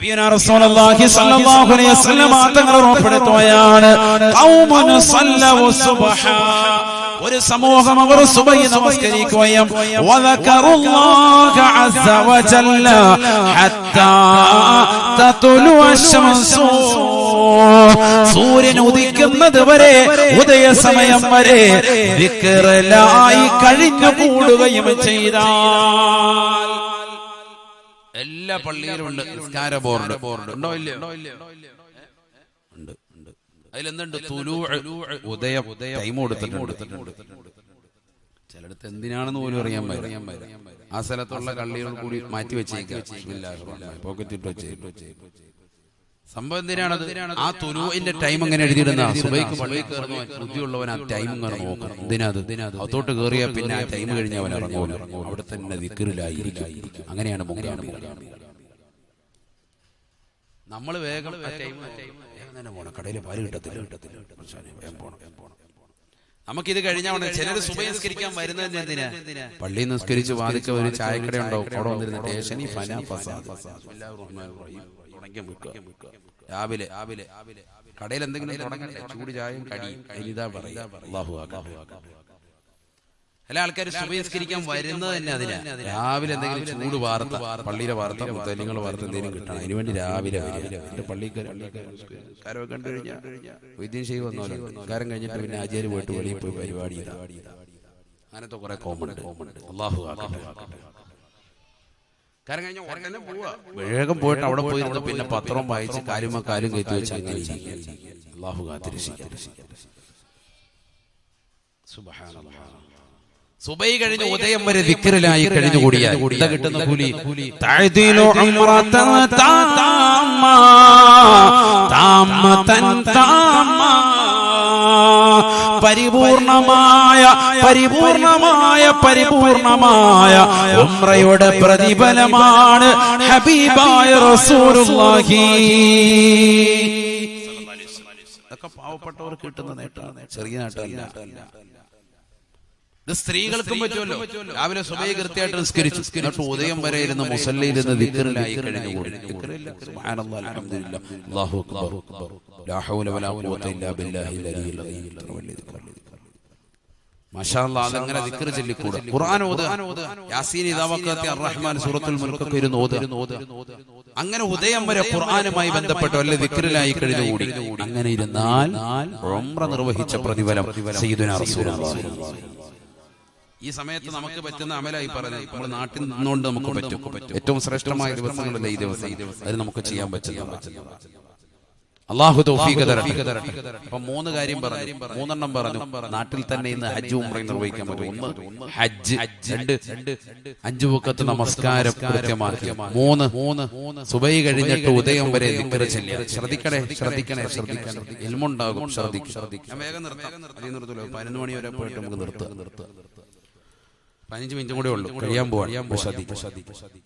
നബിയുനാ റസൂലുള്ളാഹി സ്വല്ലല്ലാഹു അലൈഹി വസല്ലം തങ്ങൾ ഉറപ്പെടുത്തുകയാണ് ഖൗമുൻ സല്ലവു സുബ്ഹ, ഒരു സമൂഹം അവർ സുബഹി നമസ്കരിക്കുകയും വദകറുല്ലാഹ അസ്സ വജല്ല ഹത്താ തത്ലു അശ്ശംസു, സൂര്യൻ ഉദിക്കുന്നത് വരെ ഉദയസമയം വരെ ദിക്റിലായി കഴിഞ്ഞു കൂടുകയും ചെയ്താൽ. എല്ലാ പള്ളിയിലും ഉണ്ട് നിസ്കാര ബോർഡ്. ഉണ്ടോ ഇല്ലയോ? ഉണ്ട്. അതിലെന്തുണ്ട്? ഉദയം ടൈം കൊടുത്തിട്ടുണ്ട്. ചിലടത്ത് എന്തിനാണെന്ന് പോലും അറിയാൻ പറ്റും. ആ സ്ഥലത്തുള്ള കള്ളികൾ കൂടി മാറ്റി വെച്ചേക്കാം, പോക്കറ്റിട്ട് വെച്ചേക്കും. സംഭവം എന്തിനാണത്? ആ തുലൂഇന്റെ ടൈം അങ്ങനെ എഴുതിയിടുന്ന സുബൈക്ക് പള്ളിയിൽ കയറുന്ന ബുദ്ധിയുള്ളവൻ ആ ടൈം ഇങ്ങനെ നോക്കണം. എന്തിനാത്? അതോട്ട് കയറിയാൽ പിന്നെ ആ ടൈം കഴിഞ്ഞ് അവൻ ഇറങ്ങുമല്ലോ, അവിടെ തന്നെ ദിക്റിലായിരിക്കും. അങ്ങനെയാണ് നമ്മൾ വേഗം കടയിൽ പാല് കിട്ടത്തില്ല. നമുക്കിത് കഴിഞ്ഞാൽ ചിലർ സുബഹി നിസ്കരിക്കാൻ വരുന്നത് എന്തിനാ? പള്ളി നിസ്കരിച്ച് വാദിക്ക ഒരു ചായക്കട ഉണ്ടാവും, അവിടെ വന്നിരുന്ന ദേശനി ഫന ഫസാദ് രാവിലെ കടയിൽ എന്തെങ്കിലും തുടങ്ങട്ടെ, ചൂട് ചായയും കടിയും ഇതാ പറയാ. അല്ലാഹു അക്ബർ. എല്ലാ ആൾക്കാരും സുബഹി നിസ്കരിക്കാൻ വരുന്നത് തന്നെ അതിനാ. രാവിലെ എന്തെങ്കിലും ചൂട് വാർത്ത, പള്ളിയിലെ വാർത്ത, മുത്തലിങ്ങൾ വാർത്ത എന്തെങ്കിലും കിട്ടണം, അതിനുവേണ്ടി രാവിലെ എന്റെ പള്ളിക്കാരൊക്കെ കണ്ടു കഴിഞ്ഞാൽ വൈദ്യം ചെയ്ത് വന്നോല്ലോ. കാരം കഴിഞ്ഞിട്ട് പിന്നെ ആചാര്യ പോയിട്ട് വെളിയിൽ പോയി പരിപാടി അങ്ങനത്തെ കുറെ കോമുണ്ട്. അല്ലാഹു അക്ബർ. കാരം കഴിഞ്ഞ ഉടനെ പോവാ, വേഗം പോയിട്ട് അവിടെ പോയിരുന്ന് പിന്നെ പത്രം വായിച്ച് കാലും കയറ്റി വെച്ച് അങ്ങനെ അല്ലാഹു കാത്തിരക്ഷിക്കട്ടെ. സുബ്ഹാനല്ലാഹ്. സുബഹി കഴിഞ്ഞ് ഉദയം വരെ ദിക്റിലായി കഴിഞ്ഞുകൂടിയാൽ എന്താ കിട്ടുന്ന കൂലി? തഅദീലു ഉംറതൻ താമ്മ താമ്മതൻ താമ്മ, പരിപൂർണമായ ഉംറയുടെ പ്രതിഫലമാണ് ഹബീബായ റസൂലുള്ളാഹി. അതൊക്കെ പാവപ്പെട്ടവർക്ക് കിട്ടുന്ന നേട്ടമാണ്, ചെറിയ നേട്ടമല്ല. സ്ത്രീകൾക്കും പറ്റുമല്ലോ. രാവിലെ സുബഹി കൃത്യമായിട്ട് നിസ്കരിച്ചു എന്നിട്ട് ഉദയം വരെ ഇരുന്ന് മുസല്ലയിൽ നിന്ന് ദിക്റിലായി കഴിഞ്ഞുകൂടി. സുബ്ഹാനല്ലാഹ്, അൽഹംദുലില്ലാഹ്, അല്ലാഹു അക്ബർ, ലാ ഹൗല വലാ ഖുവത ഇല്ലാ ബില്ലാഹിൽ അലിയിൽ അദീം. മാഷാഅല്ലാഹ്, അതങ്ങനെ ദിക്ർ ചൊല്ലിക്കൂടാ. ഖുർആൻ ഓതുക, യാസീൻ ഇദാ വഖഅത്തി അർറഹ്മാൻ, സൂറത്തുൽ മുൽക്ക് ഒക്കെ ഇരുന്ന് ഓതുക. അങ്ങനെ ഉദയം വരെ ഖുർആനുമായി ബന്ധപ്പെട്ട് വല്ല ദിക്റിലായി കഴിഞ്ഞുകൂടി. അങ്ങനെ ഇരുന്നാൽ ഉംറ നിർവഹിച്ച പ്രതിഫലം സയ്യിദുനാ റസൂലുള്ളാഹി. ഈ സമയത്ത് നമുക്ക് പറ്റുന്ന അമലായി പറഞ്ഞത് നമ്മൾ നാട്ടിൽ നിന്നുകൊണ്ട് നമുക്ക് പറ്റും. ഏറ്റവും ശ്രേഷ്ഠമായ ദിവസങ്ങളല്ല ഈ ദിവസം, അത് നമുക്ക് ചെയ്യാൻ പറ്റുന്ന. അല്ലാഹു തൗഫീഖ് തരട്ടെ. അപ്പൊ 3 കാര്യം പറഞ്ഞു, 3 പറഞ്ഞു. നാട്ടിൽ തന്നെ ഇന്ന് ഹജ്ജ് ഉംറയും നിർവഹിക്കാൻ പറ്റും. 1 ഹജ്ജ്, 2 5 വഖത്ത് നമസ്കാരം കൃത്യമാക്കി, 3 സുബഹി കഴിഞ്ഞിട്ട് ഉദയം വരെ ദിക്ർ ചൊല്ലുക. ശ്രദ്ധിക്കണേ. ഇൽമുണ്ടാകും, ശ്രദ്ധിക്കും. ഞാൻ വേഗം നിർത്താം, അതിൽ നിർത്തൂല. 11 മണി വരെ പോയിട്ട് നമുക്ക് നിർത്താം. 15 മിനിറ്റും കൂടെ ഉള്ളൂ, കഴിയാൻ പോവാണ്.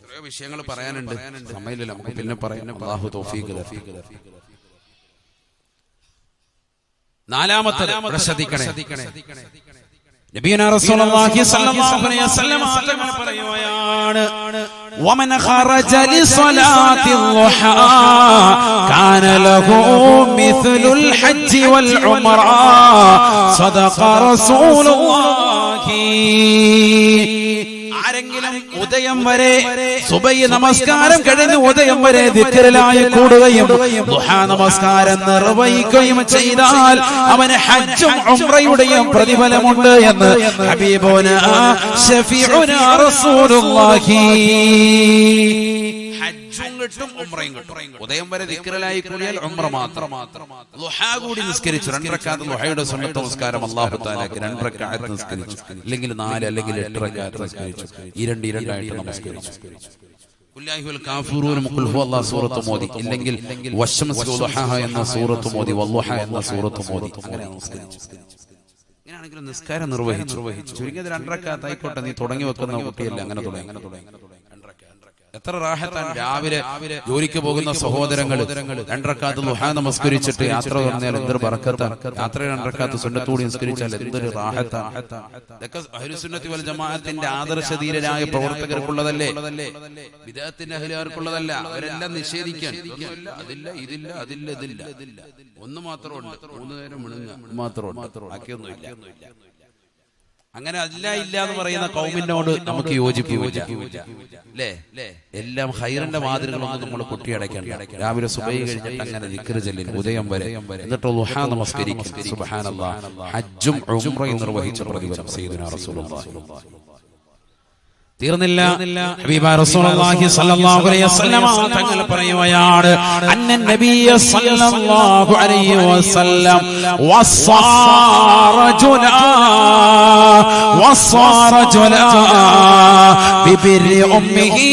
കുറേ വിഷയങ്ങൾ പറയാനുണ്ട്, സമയമില്ല, നമുക്ക് പിന്നെ പറയാൻ. അല്ലാഹു തൗഫീഖ് തരട്ടെ. 4-മത്തെ ശ്രദ്ധിക്കണേ. നബിയുനാ റസൂലുള്ളാഹി സ്വല്ലല്ലാഹു അലൈഹി വസല്ലം തങ്ങൾ പറയുകയാണ്, വമൻ ഖറജ ലിസ്വലാത്തി ളുഹാ കാന ലഹു മിസ്ലുൽ ഹജ്ജി വൽ ഉംറ സദഖ റസൂലുള്ളാഹി. ആരെങ്കിലും ഉദയം വരെ സുബഹി നമസ്കാരം കഴിഞ്ഞ് ഉദയം വരെ ദിക്റിലായി കൂടുകയും ദുഹാ നമസ്കാരം നിർവഹിക്കുകയും ചെയ്താൽ അവന് ഹജ്ജും ഉംറയുടെയും പ്രതിഫലമുണ്ട് എന്ന് ഹബീബുനാ ശഫീഉനാ റസൂലുള്ളാഹി. ഹജ്ജും കിട്ടും, ഉംറയും കിട്ടും. ഉദയം വരെ ദിക്റിലായി കൂടിയാൽ ഉംറ മാത്രം. ളുഹാ കൂടി നിസ്കരിച്ചു, 2 റക്അത്ത് ളുഹയുടെ സുന്നത്ത് നമസ്കാരം അല്ലാഹു തആലക്ക് 2 റക്അത്ത് നിസ്കരിച്ചു, അല്ലെങ്കിൽ 4 അല്ലെങ്കിൽ 8 റക്അത്ത് നിസ്കരിച്ചു. 2 ആയിട്ട് നമസ്കരിച്ചു. ഖുല്ലാഹിൽ കാഫിറൂൻ ഖുൽ ഹുവല്ലാഹു സൂറത്ത് മോദി, ഇല്ലെങ്കിൽ വശംസു വളുഹാ എന്ന സൂറത്ത് മോദി, വളുഹ എന്ന സൂറത്ത് മോദി. അങ്ങനെ നമസ്കരിച്ചു. ഇങ്ങനെയാണെങ്കിൽ നിസ്കാരം നിർവഹിച്ചു. ചുരുങ്ങിയത് 2 റക്അത്ത് ആയിക്കോട്ടെ. നീ തുടങ്ങി വെക്കുന്ന കുട്ടിയല്ല, അങ്ങനെ തുടങ്ങി. എത്ര റാഹത്താണ്. രാവിലെ ജോലിക്ക് പോകുന്ന സഹോദരങ്ങൾ 2 റക്അത്ത് ദുഹാ നമസ്കരിച്ചിട്ട് യാത്ര തുടങ്ങിയാൽ എന്തൊരു ബർക്കത്താണ്. യാത്ര 2 റക്അത്ത് സുന്നത്തൂടി നിസ്കരിച്ചാൽ എന്തൊരു റാഹത്താണ്. ഇതൊക്കെ അഹ്ലുസുന്നത്തി വൽ ജമാഅത്തിന്റെ ആദർശധീരരായ പ്രവർത്തകർക്കുള്ളതല്ലേ, ബിദ്അത്തിന്റെ അഹ്ലുകാർക്കുള്ളതല്ല. അവരെല്ലാം നിഷേധിക്കാൻ അതില്ല ഇതില്ല അതില്ല ഇതില്ല. ഒന്ന് മാത്രമുണ്ട്, 3 നേരം മുണുങ്ങ മാത്രമുണ്ട്, ബാക്കിയൊന്നുമില്ല. അങ്ങനെ അല്ല ഇല്ല എന്ന് പറയുന്ന കൗമിനോട് നമുക്ക് യോജിപ്പില്ല അല്ലേ. എല്ലാം ഖൈറിന്റെ മാതൃകളൊന്നും നമ്മൾ കുട്ടിയടയ്ക്കണ്ട. രാവിലെ സുബഹി കഴിഞ്ഞിട്ട് അങ്ങനെ ദിക്ർ ചൊല്ലി ഉദയം വരെ, എന്നിട്ട് ദുഹാ നമസ്കരിക്കും. സുബ്ഹാനല്ലാഹ്. ഹജ്ജും ഉംറയും നിർവഹിച്ച പ്രതിഫലം സയ്യിദുനാ റസൂലുള്ളാഹി. തീർന്നില്ല. ഹബീബായ റസൂലുള്ളാഹി സ്വല്ലല്ലാഹു അലൈഹി വസല്ലം തങ്ങൾ പറയുകയാണ്, അന്ന നബിയ സ്വല്ലല്ലാഹു അലൈഹി വസല്ലം വസ്സാറജുലാ ബിബിരി ഉമ്മിഹി.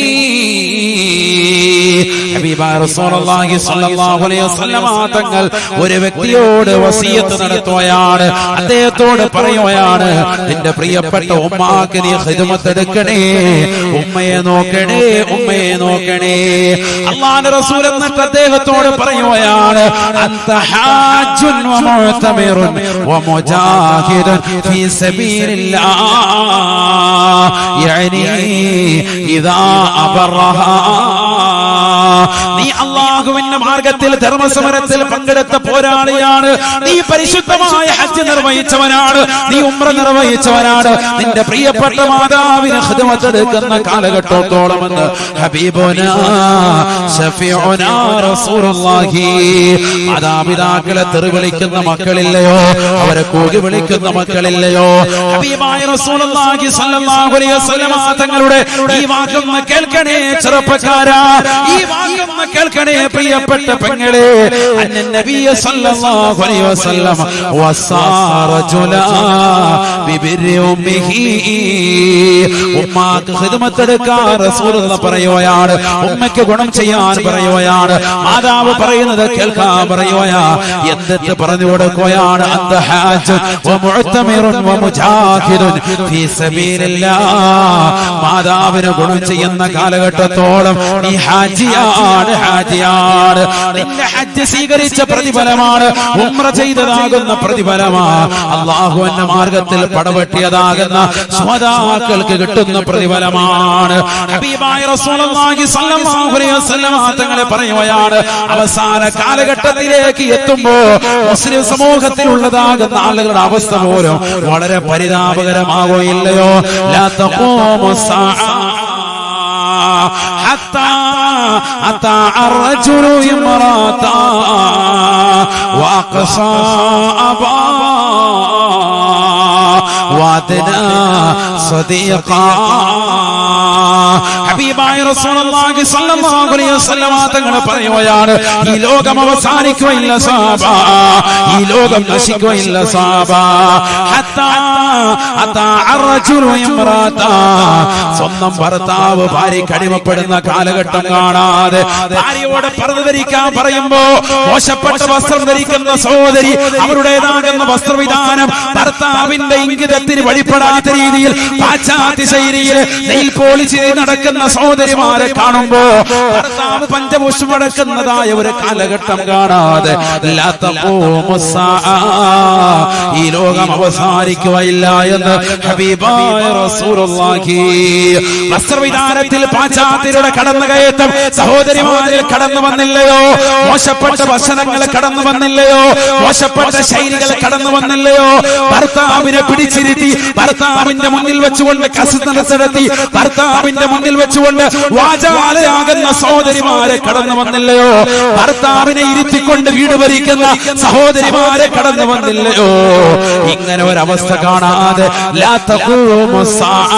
ഹബീബായ റസൂലുള്ളാഹി സ്വല്ലല്ലാഹു അലൈഹി വസല്ലം തങ്ങൾ ഒരു വ്യക്തിയോട് വസിയത്ത് നടത്തുകയാണ്. അദ്ദേഹത്തോട് പറയുകയാണ്, നിന്റെ പ്രിയപ്പെട്ട ഉമ്മാക്ക് നീ ഖിദ്മത്ത് എടുക്കണേ, ഉമ്മയെ നോക്കണേ, ഉമ്മയെ നോക്കണേ. അല്ലാഹുവിന്റെ റസൂൽ എന്നിട്ട് അദ്ദേഹത്തോട് പറയുകയാണ്, അൻത ഹാജുൻ വ മുഅ്തമിറുൻ വ മുജാഹിദുൻ ഫീ സബീലില്ലാഹ് യഅനി ഇദാ അബറഹാ. നീ അല്ലാഹുവിന്റെ മാർഗത്തിൽ ധർമ്മസമരത്തിൽ പങ്കെടുത്ത പോരാളിയാണ്. നീ പരിശുദ്ധമായ ഹജ്ജ് നിർവഹിച്ചവനാണ്, നീ ഉംറ നിർവഹിച്ചവനാണ്. നിന്റെ പ്രിയപ്പെട്ട മാതാവിന് ഖിദ്മത്ത് എടുക്കുന്ന കാലഘട്ടത്തോളം എന്ന് ഹബീബുനാ ശഫീഉനാ റസൂലുള്ളാഹി. മാതാപിതാക്കളെ തെറി വിളിക്കുന്ന മക്കളില്ലയോ, അവരെ കൂകി വിളിക്കുന്ന മക്കളില്ലയോ? ഹബീബായ റസൂലുള്ളാഹി സ്വല്ലല്ലാഹു അലൈഹി വസല്ലം തങ്ങളുടെ ഈ വാക്കൊന്ന് കേൾക്കണേ ചെറുപ്പക്കാരാ, ഈ വാക്കൊന്ന് കേൾക്കണേ പ്രിയപ്പെട്ട പെങ്ങളെ. അന്ന നബിയ സ്വല്ലല്ലാഹു അലൈഹി വസല്ലം വസാറജുലാ ബിബിരി ഉമ്മിഹി. ഉമ്മാക്ക് ഖിദ്മത്ത് എടുക്കാൻ റസൂലുള്ളാഹി പറയുകയാണ്, ഉമ്മയ്ക്ക് ഗുണം ചെയ്യാൻ പറയുകയാണ്, മാതാവ് പറയുന്നത് കേൾക്കാൻ പറയുകയാ. എന്നിട്ട് പറഞ്ഞു കൊടുക്കുകയാണ്, അന്ത ഹാജ് വ മുഅ്തമിറുൻ വ മുജാഹിദുൻ ഫീ സബീലില്ലാഹ്. മാതാവിന് ഗുണം ചെയ്യുന്ന കാലഘട്ടത്തോളം നീ ഹാജിയാണ്, ഹാജിയാണ്. നിന്റെ ഹജ്ജ് സ്വീകരിച്ച പ്രതിഫലമാണ്, ഉംറ ചെയ്തതാകുന്ന പ്രതിഫലമാണ്, അല്ലാഹുവിന്റെ മാർഗത്തിൽ പടവെട്ടിയതാകുന്ന സ്വഹാബാക്കൾക്ക് കിട്ടുന്ന പ്രതിഫലമാണ്. ഹബീബായ റസൂലുള്ളാഹി സ്വല്ലല്ലാഹു അലൈഹി വസല്ലം തങ്ങളെ പറയുകയാണ്, അവസാന കാലഘട്ടത്തിലേക്ക് എത്തുമ്പോൾ മുസ്ലിം സമൂഹത്തിലുള്ളതാകുന്ന ആളുകളുടെ അവസ്ഥ പോലും വളരെ പരിതാപകരമാകുകയില്ലയോ? ലാ തഖൂമു സാഅ ഹത്താ അതാ അർജുലു ഇംറാതാ വഖസാ അബാ വാദനാ സദീഖാ. ഹബീബായ റസൂലുള്ളാഹി സ്വല്ലല്ലാഹു അലൈഹി വസല്ലം തങ്ങൾ പറയുകയാണ്, ഈ ലോകം അവസാനിക്കുകയില്ല സഹാബ, ഈ ലോകം നശിക്കുകയില്ല സഹാബ. ഹത്താ അതാ അർജുലു ഇംറാതാ. സ്വന്തം ഭർത്താവ് ഭാര്യയ്ക്ക് അടിമപ്പെടുന്ന കാലഘട്ടം കാണാതെ ഭാര്യയോട് പർദ്ദ ധരിക്കാൻ പറയുമ്പോ മോശപ്പെട്ട വസ്ത്രം ധരിക്കുന്ന സഹോദരി അവരുടേതാകുന്ന വസ്ത്രവിധാനം ഭർത്താവിന്റെ ഇംഗിതത്തിന് വഴിപ്പെടാത്ത രീതിയിൽ പാശ്ചാത്യ ശൈലിയിൽ നെയിൽ പോളിച്ച് നടക്കുന്ന സഹോദരിമാരെ കാണുമ്പോ ഭർത്താവ് പഞ്ചപുഷ്പമടക്കുന്നതായ ഒരു കാലഘട്ടം കാണാതെ ഈ ലോകം അവസാനിക്കുകയില്ല എന്ന് ഹബീബായ റസൂലുള്ളാഹി. വസ്ത്രവിധാനത്തിൽ പാശ്ചാത്യരുടെ കടന്നുകയറ്റം സഹോദരിമാരിൽ കടന്നു വന്നില്ലയോ? മോശപ്പെട്ട ഭക്ഷണങ്ങൾ കടന്നു വന്നില്ലയോ? മോശപ്പെട്ട ശൈലികൾ കടന്നു വന്നില്ലയോ? ഭർത്താവിനെ പിടിച്ചിരുത്തി ഭർത്താവിന്റെ മുന്നിൽ വെച്ചുകൊണ്ട് കസരത്ത് നടത്തി ഭർത്താവിന്റെ മുന്നിൽ വെച്ചുകൊണ്ട് വാചാലയാകുന്ന സഹോദരിമാരെ കടന്നു വന്നില്ലയോ? ഭർത്താവിനെ ഇരുത്തിക്കൊണ്ട് വീട് ഭരിക്കുന്ന സഹോദരിമാരെ കടന്നു വന്നില്ലയോ? ഇങ്ങനെ ഒരവസ്ഥ കാണാതെ ലാ തഖൂമു സാഅ,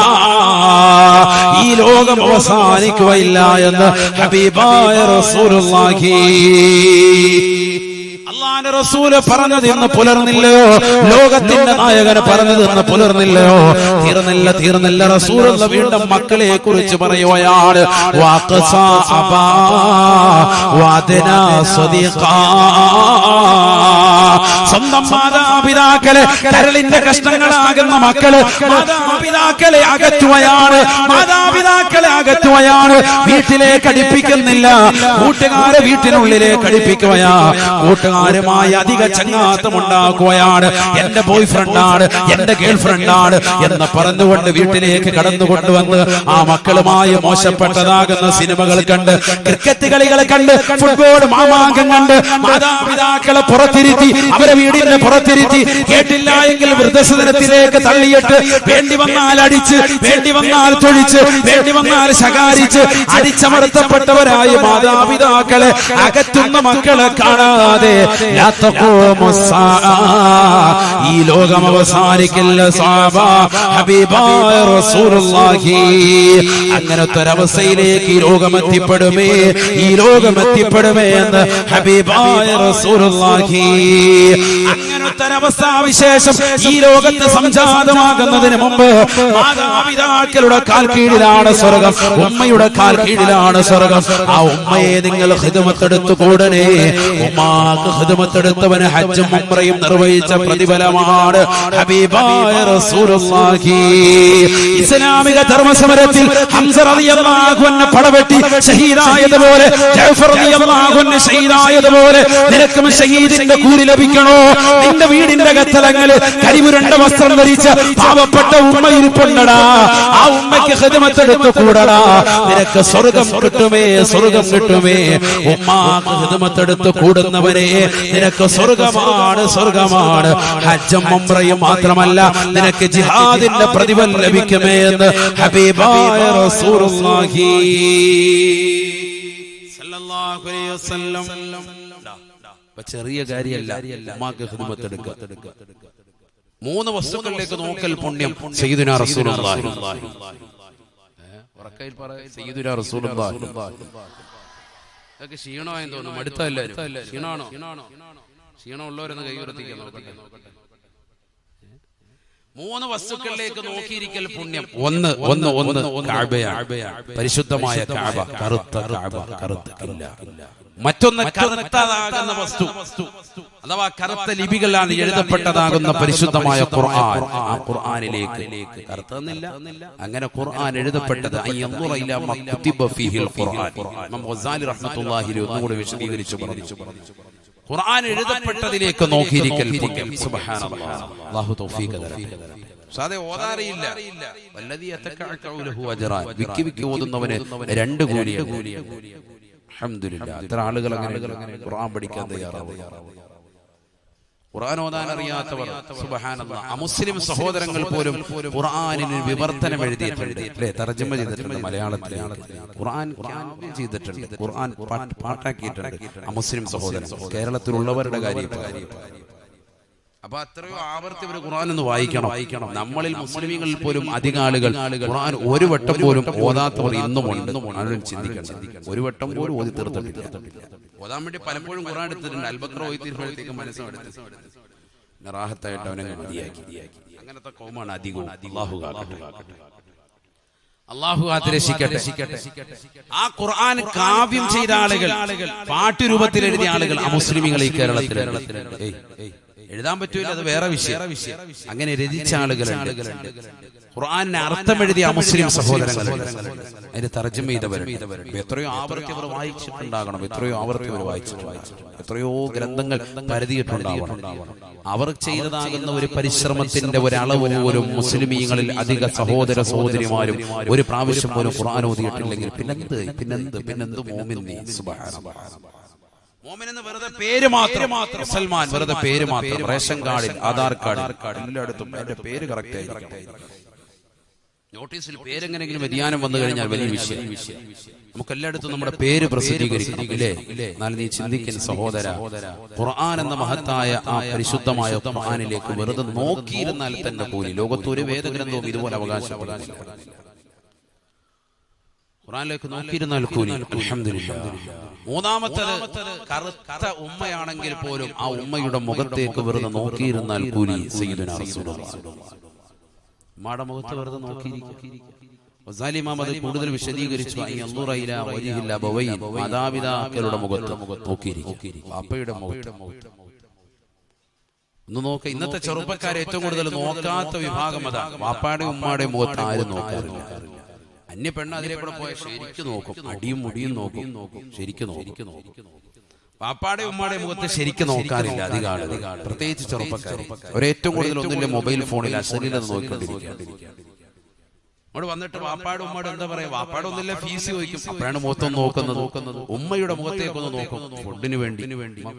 ഈ ലോകം അവസാനിക്കുകയില്ല എന്ന് ഹബീബായ റസൂലുള്ളാഹി. അല്ലാഹുവിന്റെ റസൂല് പറഞ്ഞത് ഇന്ന് പുലർന്നില്ലയോ? ലോകത്തിന്റെ നായകൻ പറഞ്ഞത് ഇന്ന് പുലർന്നില്ലയോ? തീർന്നില്ല. റസൂലുള്ള വീണ്ടും മക്കളെ കുറിച്ച് പറയുകയാണ്. വഖസാ അബാ വഅദ്നാ സദീഖാ. സ്വന്തം മാതാപിതാക്കളെ കരളിന്റെ കഷ്ണങ്ങളാകുന്ന മക്കള് മാതാപിതാക്കളെ അകറ്റുകയാണ്. വീട്ടിലേക്ക് അടുപ്പിക്കുന്നില്ല, കൂട്ടുകാരെ വീട്ടിനുള്ളിലേക്ക് അടുപ്പിക്കുകയാ. കൂട്ടുകാരുമായി അധിക ചങ്ങാത്തം ഉണ്ടാക്കുകയാണ്. എന്റെ ബോയ് ഫ്രണ്ടാണ്, എന്റെ ഗേൾ ഫ്രണ്ടാണ് എന്ന് പറഞ്ഞുകൊണ്ട് വീട്ടിലേക്ക് കടന്നു കൊണ്ടുവന്ന് ആ മക്കളുമായി മോശപ്പെട്ടതാകുന്ന സിനിമകൾ കണ്ട്, ക്രിക്കറ്റ് കളികൾ കണ്ട്, ഫുട്ബോൾ മാമാങ്കം കണ്ട് മാതാപിതാക്കളെ പുറത്തിരുത്തി, അവരെ വീടിന്റെ പുറത്തിരുത്തി, കേട്ടില്ല എങ്കിൽ വൃദ്ധസദനത്തിലേക്ക് തള്ളിയിട്ട് വേണ്ടി വന്നാൽ അടിച്ച്, വേണ്ടി വന്നാൽ തൊഴിച്ച്, വേണ്ടി വന്നാൽ ശകാരിച്ച് അടിച്ചമർത്തപ്പെട്ടവരായ മാതാപിതാക്കളെ അകറ്റുന്ന മക്കളെ കാണാതെ ഈ ലോകം അവസാനിക്കില്ല സഹാബാ. ഹബീബായ റസൂലുള്ളാഹി അങ്ങനത്തെ ഒരവസ്ഥയിലേക്ക് ഈ ലോകമെത്തിപ്പെടുമേ എന്ന് ഹബീബായ റസൂലുള്ളാഹി. അങ്ങനത്തെ ഒരവസ്ഥാവിശേഷം ഈ ലോകത്ത് സംജാതമാകുന്നതിന് മുമ്പ് മാതാപിതാക്കളുടെ കാൽ കീഴിലാണ് സ്വർഗം, ഉമ്മയുടെ കാൽ കീഴിലാണ് സ്വർഗം. ആ ഉമ്മയെ നിങ്ങൾ ഖിദ്മത്തെടുത്തു കൂടണേ. ഉമ്മാക്ക് ഖിദ്മത്തെടുത്തവന് ഹജ്ജും ഉംറയും നിർവഹിച്ച പ്രതിഫലമാണ് ഹബീബായ റസൂലുള്ളാഹി. ഇസ്ലാമിക ധർമ്മസമരത്തിൽ ഹംസ റളിയല്ലാഹു അൻഹു പടവെട്ടി ഷഹീദായതുപോലെ, ജഅഫർ റളിയല്ലാഹു അൻഹു ഷഹീദായതുപോലെ നിനക്കും ഷഹീദിന്റെ കൂലി ലഭിക്കണോ? നിന്റെ വീടിന്റെ കത്തലങ്ങളിൽ കരിപുരണ്ട വസ്ത്രം ധരിച്ച പാവപ്പെട്ട ഉമ്മ ഇരിപ്പുണ്ടടാ. ആ ഉമ്മയ്ക്ക് ഖിദ്മത്തെടുത്തു കൂടടാ, നിനക്ക് സ്വർഗം കിട്ടുമേ. ഉമ്മാക്ക് ഖിദ്മത്തെടുത്തു കൂടുന്നവരെ നിനക്ക് സ്വർഗമാണ്. ഹജ്ജും ഉംറയും മാത്രമല്ല, നിനക്ക് ജിഹാദിന്റെ പ്രതിഫലം ലഭിക്കുമേ എന്ന് ഹബീബായ റസൂലുള്ളാഹി സല്ലല്ലാഹു അലൈഹി വസല്ലം. ചെറിയ കാര്യമല്ല ഉമ്മാക്ക് ഖിദ്മത്തെടുക്കുക. 3 വസ്തുക്കളിലേക്ക് നോക്കൽ പുണ്യം സയ്യിദുനാ റസൂലുള്ളാഹി. ഉറക്കയിൽ പറ സയ്യിദുനാ റസൂലുള്ളാഹി. ഇതൊക്കെ ക്ഷീണമായെന്ന് തോന്നുന്നു. അടുത്തല്ല ക്ഷീണമാണോ? ക്ഷീണമുള്ളവരെന്ന് കൈ ഉയർത്തിക്കാൻ നോക്കട്ടെ. 3 വസ്തുക്കളിലേക്ക് നോക്കിയിരിക്കൽ പുണ്യം. ഒന്ന് കഅബയാണ്, പരിശുദ്ധമായ കഅബ, കറുത്ത കഅബ, കറുത്ത കില്ല. മറ്റൊന്ന് കറുത്തതാകുന്ന വസ്തു, അഥവാ കറുത്ത ലിപികളാണ് എഴുതപ്പെട്ടതാകുന്ന പരിശുദ്ധമായ ഖുർആൻ. ആ ഖുർആനിലേക്ക് കറുത്തന്നില്ല, അങ്ങനെ ഖുർആൻ എഴുതപ്പെട്ടത് ഒന്നുകൂടെ വിശദീകരിച്ചു പറഞ്ഞു. ഖുർആൻ എഴുതപ്പെട്ടതിലേക്ക് നോക്കിയിരിക്കൽ പുണ്യം. സുബ്ഹാനല്ലാഹ്, അല്ലാഹു തൗഫീഖ് തരട്ടെ. സാദേ ഓതാറിയില്ല, വല്ലദീ യതകഅഉ ലഹു അജ്റാൻ, വിക്കി ഓതുന്നവന് 2 കൂലിയാണ്. അൽഹംദുലില്ലാഹ്, അത്ര ആളുകൾ അങ്ങനെ ഖുർആൻ പഠിക്കാൻ തയ്യാറാവുക. ഖുർആൻ ഓതാൻ അറിയാത്തവർ സുബ്ഹാനല്ലാഹ്, അമുസ്ലിം സഹോദരങ്ങൾ പോലും ഖുർആനിന് വിവർത്തനം എഴുതിയിട്ടുണ്ട്, അല്ലേ? തർജ്ജമ ചെയ്തിട്ടുണ്ട് മലയാളത്തിൽ. ഖുർആൻ ചെയ്തിട്ടുണ്ട്, ഖുർആൻ പാട്ടാക്കിയിട്ടുണ്ട് അമുസ്ലിം സഹോദരങ്ങൾ. കേരളത്തിലുള്ളവരുടെ കാര്യം അപ്പൊ അത്രയോ ആവർത്തി ഒരു ഖുർആൻ ഒന്ന് വായിക്കണം. നമ്മളിൽ മുസ്ലിമീങ്ങളിൽ പോലും അധിക ആളുകൾ ഖുർആൻ ഒരു വട്ടം പോലും ഓതാത്തവർ ഇന്നും ഉണ്ട്. ചിന്തിക്കണം, ഒരു വട്ടം പോലും ഓതി തീർത്തിട്ടില്ല. ഓതാൻ വേണ്ടി പലപ്പോഴും ഖുർആൻ എടുത്തിട്ടുണ്ട്. അൽബക്ര ഓതി തീർപ്പോഴത്തേക്ക് മനസ്സെടുത്ത് റാഹത്തായിട്ട് അവനെ മതിയാക്കി. അങ്ങനത്തെ കൗമാണ് അധികവും. അല്ലാഹു കാത്തുരക്ഷിക്കട്ടെ. ആ ഖുർആൻ കാവ്യം ചെയ്ത ആളുകൾ, പാട്ടുരൂപത്തിൽ എഴുതിയ ആളുകൾ അമുസ്ലിമീങ്ങൾ ഈ കേരളത്തിൽ എഴുതാൻ പറ്റൂല, അത് വേറെ വിഷയം. അങ്ങനെ രചിച്ച ആളുകളുണ്ട്. ഖുർആനിന് അർത്ഥം എഴുതിയ മുസ്ലിം സഹോദരങ്ങൾ, അതിന് തർജ്ജമ ചെയ്തവരുണ്ട്. എത്രയോ ആവർത്തി അവർ വായിച്ചിട്ടുണ്ടാകണം, എത്രയോ ഗ്രന്ഥങ്ങൾ പരതിയിട്ടുണ്ടാവണം. അവർ ചെയ്തതാകുന്ന ഒരു പരിശ്രമത്തിന്റെ ഒരളവ് പോലും മുസ്ലിമീങ്ങളിൽ അധിക സഹോദര സഹോദരിമാരും ഒരു പ്രാവശ്യം പോലും ഖുർആൻ ഓതിയിട്ടില്ലെങ്കിൽ പിന്നെന്ത് മോമിൻ നീ. സുബ്ഹാനല്ലാഹ്, മോമിൻ എന്ന് വെറുതെ പേര് മാത്രം, മുസൽമാൻ വെറുതെ പേര് മാത്രം. റേഷൻ കാർഡിൽ, ആധാർ കാർഡിൽ, എല്ലായിടത്തും എന്റെ പേര് കറക്റ്റ് ആയിരിക്കും. നോട്ടീസിൽ പേരെങ്ങനെങ്കിലും വ്യതിയാനം വന്നു കഴിഞ്ഞാൽ വലിയ വിഷയം. നമുക്ക് എല്ലായിടത്തും നമ്മുടെ പേര് പ്രസിദ്ധീകരിക്കണം, ഇല്ലേ? എന്നാൽ നീ ചിന്തിക്കുന്ന സഹോദര, ഖുർആൻ എന്ന മഹത്തായ ആ പരിശുദ്ധമായ ഖുർആനിലേക്ക് വെറുതെ നോക്കിയിരുന്നാൽ തന്നെ കൂലി. ലോകത്ത് ഒരു വേദഗ്രന്ഥവും ഇതുപോലെ അവകാശപ്പെടുന്നില്ല. ഖുർആനിലേക്ക് നോക്കിയിരുന്നാൽ കൂലി. അൽഹംദുലില്ലാഹ്. മൂന്നാമത്തേത് കറുത്ത ഉമ്മയാണെങ്കിൽ പോലും ആ ഉമ്മയുടെ മുഖത്തേക്ക് വെറുതെ നോക്കിയിരുന്നാൽ കൂലി. സയ്യിദുനാ റസൂലുള്ളാഹി ഉമ്മയുടെ മുഖത്ത് വെറുതെ നോക്കിയിരിക്കും. ഗസാലി ഇമാം അത് കൂടുതൽ വിശദീകരിച്ചു. മാതാപിതാക്കളുടെ മുഖത്ത് നോക്കിയിരിക്കും, വാപ്പയുടെ മുഖത്ത് ഒന്ന് നോക്ക. ഇന്നത്തെ ചെറുപ്പക്കാരെ ഏറ്റവും കൂടുതൽ നോക്കാത്ത വിഭാഗം അതാണ്. വാപ്പാടെ ഉമ്മാടെ മുഖത്ത് ആരും നോക്കാറില്ല. അന്യ പെണ്ണ് അതിലെ കൂടെ പോയ ശരിക്കും നോക്കും, അടിയും മുടിയും നോക്കും, ശരിക്കും നോക്കും. വാപ്പാടെ ഉമ്മാടെ മുഖത്ത് ശരിക്കും നോക്കാറില്ല അധികം ആളുകൾ, പ്രത്യേകിച്ച് ചെറുപ്പക്കാർ. അവരേറ്റവും കൂടുതൽ ഒന്നില്ല മൊബൈൽ ഫോണിൽ അശ്ലീലത നോക്കിക്കൊണ്ടിരിക്കുക. അവിടെ വന്നിട്ട് വാപ്പാട് ഉമ്മയുടെ എന്താ പറയാ, വാപ്പാട് ഒന്നില്ല ഫീസ് ചോദിക്കും, അപ്പോഴാണ് മുഖത്തൊന്ന് നോക്കുന്നത്. ഉമ്മയുടെ മുഖത്തേക്കൊന്ന് നോക്കും. ഫുഡിന് വേണ്ടി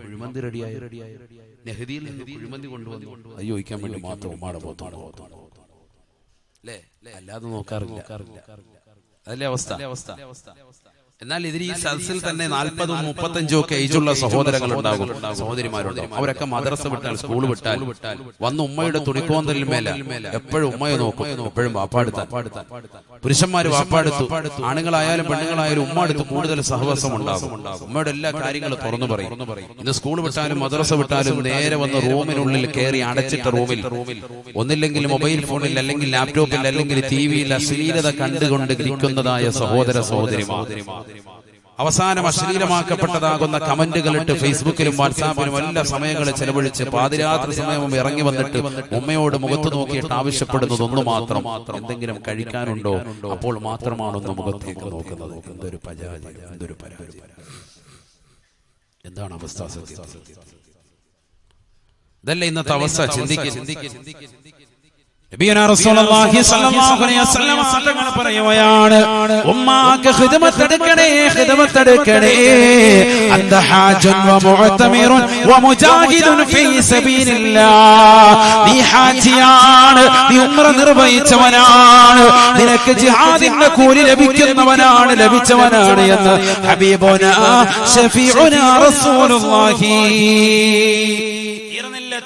കുഴിമന്തി റെഡിയായി, നെഹദിയിൽ നിന്ന് കുഴിമന്തി കൊണ്ടുവന്നു, അത് ചോദിക്കാൻ വേണ്ടി മാത്രം ഉമ്മയുടെ മുഖത്താണ് അല്ലേ, അല്ലാതെ നോക്കാറില്ല. അതല്ലേ അവസ്ഥ. എന്നാൽ ഇതിൽ ഈ സദസ്സിൽ തന്നെ 40, 35 ഒക്കെ ഏജുള്ള സഹോദരങ്ങൾ ഉണ്ടാകും, സഹോദരിമാരുണ്ടാകും. അവരൊക്കെ മദ്രസ വിട്ടാൽ, സ്കൂൾ വിട്ടാൽ വന്ന് ഉമ്മയുടെ തുണിക്കോന്തലിൽ മേലെ എപ്പോഴും ഉമ്മയെ നോക്കും, എപ്പോഴും വാപ്പാടുത്താൻ. പുരുഷന്മാര് വാപ്പാടുത്തു, ആണുങ്ങളായാലും പെണ്ണുങ്ങളായാലും ഉമ്മടുത്ത് കൂടുതൽ സഹവാസം ഉണ്ടാകും. ഉമ്മയുടെ എല്ലാ കാര്യങ്ങളും തുറന്നു പറയും. ഇന്ന് സ്കൂൾ വിട്ടാലും മദ്രസ വിട്ടാലും നേരെ വന്ന് റൂമിനുള്ളിൽ കയറി അടച്ചിട്ട റൂമിൽ ഒന്നില്ലെങ്കിൽ മൊബൈൽ ഫോണിൽ, അല്ലെങ്കിൽ ലാപ്ടോപ്പിൽ, അല്ലെങ്കിൽ ടിവിയിൽ അശ്ലീലത കണ്ടുകൊണ്ട് ഇരിക്കുന്നതായ സഹോദര സഹോദരിമാർ, അവസാനം അശ്ലീലമാക്കപ്പെട്ടതാകുന്ന കമന്റുകളിട്ട് ഫേസ്ബുക്കിലും വാട്സാപ്പിലും എല്ലാ സമയങ്ങളിൽ ചെലവഴിച്ച് പാതിരാത്രി സമയവും ഇറങ്ങി വന്നിട്ട് ഉമ്മയോട് മുഖത്ത് നോക്കിയിട്ട് ആവശ്യപ്പെടുന്നത് ഒന്ന് മാത്രം, എന്തെങ്കിലും കഴിക്കാനുണ്ടോ, അപ്പോൾ മാത്രമാണ് ഒന്ന് മുഖത്തേക്ക് നോക്കുന്നത്. എന്തൊരു പരാജയം, എന്തൊരു പരാജയം. എന്താണ് അവസ്ഥ? ഇതല്ലേ ഇന്നത്തെ അവസ്ഥ? ചിന്തിക്കുക. നബിയുനാ റസൂലുള്ളാഹി സ്വല്ലല്ലാഹു അലൈഹി വസല്ലം തങ്ങൾ പറയുകയാണ്, ഉമ്മാക്ക് ഖിദ്മത്ത് എടുക്കണേ. അന്ത ഹാജുൻ വ മുഅ്തമിറുൻ വ മുജാഹിദുൻ ഫീ സബീലില്ലാഹ്. നീ ഹാജിയാണ്, നീ ഉംറ നിർവഹിച്ചവനാണ്, നിനക്ക് ജിഹാദിന്റെ കൂലി ലഭിച്ചവനാണ് എന്ന് ഹബീബുനാ ശഫീഉനാ റസൂലുള്ളാഹി.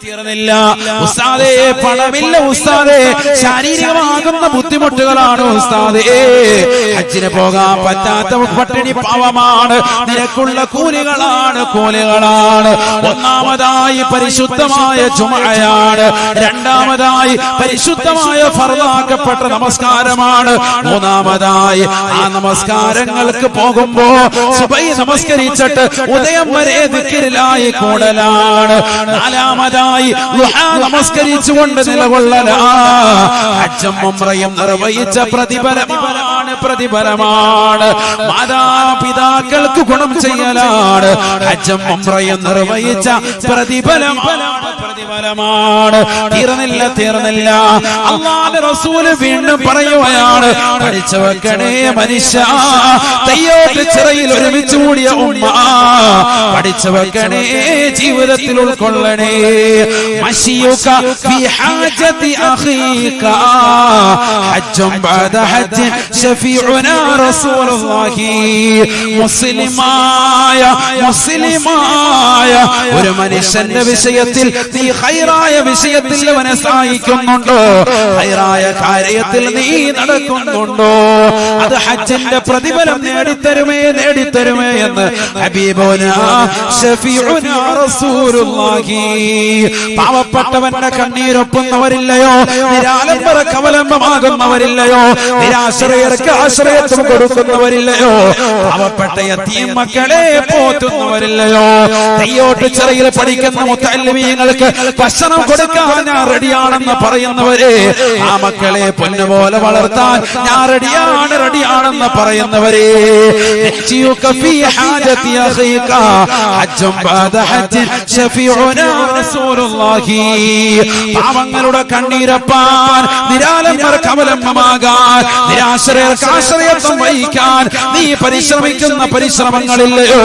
തീർന്നില്ല ഉസ്താദേ, പണമില്ല ഉസ്താദേ, ശാരീരികമാകുന്ന ബുദ്ധിമുട്ടുകളാണ് ഉസ്താദേ, ഹജ്ജിന് പോകാൻ പറ്റാത്ത പട്ടിണി പാവമാണ്, നിനക്കുള്ള കൂലികളാണ്. ഒന്നാമതായി പരിശുദ്ധമായ ജുമഅയാണ്, രണ്ടാമതായി പരിശുദ്ധമായ ഫർളാക്കപ്പെട്ട നമസ്കാരമാണ്, മൂന്നാമതായി ആ നമസ്കാരങ്ങൾക്ക് പോകുമ്പോ സുബഹി നമസ്കരിച്ചിട്ട് ഉദയം വരെ ദിക്റിലായി കൂടലാണ്, നാലാമതായി നമസ്കരിച്ചുകൊണ്ട് നിലകൊള്ളല. ഹജ്ജും ഉംറയും നിർവഹിച്ച പ്രതിഫലമാണ്. മാതാപിതാക്കൾക്ക് ഗുണം ചെയ്യലാണ്. ഹജ്ജും ഉംറയും നിർവഹിച്ച പ്രതിഫലമാണ്. തീർന്നില്ല. അല്ലാഹുവിന്റെ റസൂല് വീണ്ടും പറയുകയാണ്, പഠിച്ചു വെക്കണേ മനുഷ്യ, തയ്യോട്ട് ചിറയിൽ ഒരുമിച്ച് കൂടിയ ഉമ്മ, പഠിച്ചു വെക്കണേ, ജീവിതത്തിൽ ഉൾക്കൊള്ളണേ. മശിയുക ഫി ഹാജതി അഖീക ഹജ്ജും ബഅദ ഹജ്ജ് ശഫീഉനാ റസൂലുള്ളാഹി. മുസ്ലിമായ ഒരു മനുഷ്യന്റെ വിഷയത്തിൽ നീ ഖൈറായ വിഷയത്തിൽ അവനെ സഹായിക്കുന്നുണ്ടോ, ഖൈറായ കാര്യത്തിൽ നീ നടക്കുന്നുണ്ടോ, അത് ഹജ്ജിന്റെ പ്രതിഫലം നേടിത്തരുമേ എന്ന് ഹബീബുനാ ശഫീഉനാ റസൂലുള്ളാഹി. പാവപ്പെട്ടവന്റെ കണ്ണീരൊപ്പുന്നവരില്ലയോ, നിരാലംബർക്ക് അവലംബമാകുന്നവരില്ലയോ, നിരാശ്രയർക്ക് ആശ്രയത്വം കൊടുക്കുന്നവരില്ലയോ, പാവപ്പെട്ട യതീം മക്കളെ പോറ്റുന്നവരില്ലയോ, തെയ്യോട്ട് ചിറയിൽ പഠിക്കുന്ന മുത്തഅല്ലിമീങ്ങൾക്ക് ഭക്ഷണം കൊടുക്കാൻ ഞാൻ റെഡിയാണെന്ന് പറയുന്നവരെ, ആ മക്കളെ പൊന്നുപോലെ വളർത്താൻ ഞാൻ റെഡിയാണെന്ന് പറയുന്നവരെ, പാവങ്ങളുടെ കണ്ണീരപ്പാൻ, നിരാലംബർക്ക് അവലംബമാകാൻ, നിരാശ്രയർക്ക് ആശ്രയത്വം വഹിക്കാൻ നീ പരിശ്രമിക്കുന്ന പരിശ്രമങ്ങളില്ലയോ,